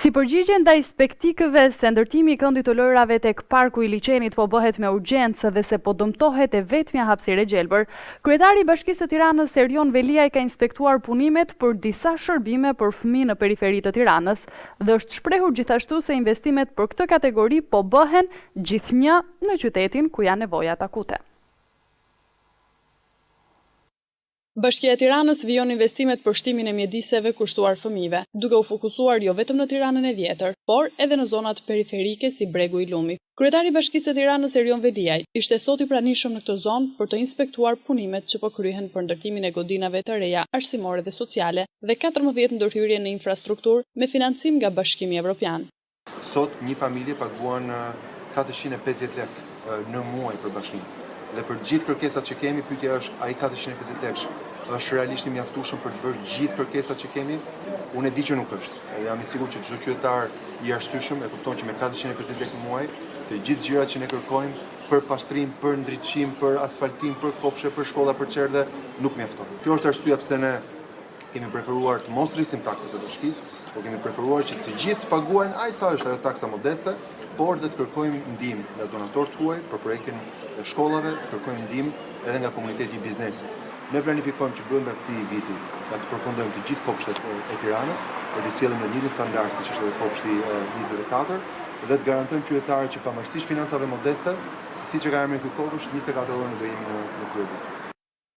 Si përgjigje ndaj spektikëve se ndërtimi i këndit të lojrave tek parku i liçenit po bëhet me urgjencë dhe se po dëmtohet e vetmja hapësirë e gjelbër, kryetari i Bashkisë së Tiranës Erion Veliaj ka inspektuar punimet për disa shërbime për fëmijë në periferi të Tiranës dhe është shprehur gjithashtu se investimet për këtë kategori po bëhen gjithnjë në qytetin ku janë nevojat akute. Bashkia e Tiranës vijon investimet për shtimin e mjediseve kushtuar fëmijëve, duke u fokusuar jo vetëm në Tiranën e vjetër, por edhe në zonat periferike si Bregu i Lumit. Kryetari i Bashkisë së Tiranës Erion Veliaj ishte sot i pranishëm në këtë zonë për të inspektuar punimet që po kryhen për ndërtimin e godinave të reja arsimore dhe sociale dhe 14 ndërhyrje në infrastrukturë me financim nga Bashkimi Evropian. Sot një familje paguan 450 lekë në muaj për bashkim. Dhe për gjithë kërkesat që kemi, pyetja është ai 450 lekë është realisht i mjaftueshëm për të bërë gjithë kërkesat që kemi? Unë e di që nuk është. Jam i sigurt që çdo qytetar i arsyeshëm e kupton që me 450 lekë në muaj, të gjithë gjërat që ne kërkojmë për pastrim, për ndriçim, për asfaltim, për kopshe, për shkolla, për çerdhe, nuk mjafton. Kjo është arsyeja pse ne kemi preferuar të mos rrisim taksat e bashkisë, por kemi preferuar që të gjithë paguajnë aq sa është ajo taksa modeste, por dhe të kërkojmë ndihmë nga donatorët tuaj për projektin e shkollave, të kërkojmë ndihmë edhe nga komuniteti i biznesit. Ne planifikojmë që brenda këtij viti të përfundojmë të gjithë kopshtet e Tiranës, për të sjellë në një standard siç është edhe kopshti 24 dhe të garantojmë qytetarët që pavarësisht financave modeste, siç e ka emrin ky kopsht, 24 orë do jemi në krye.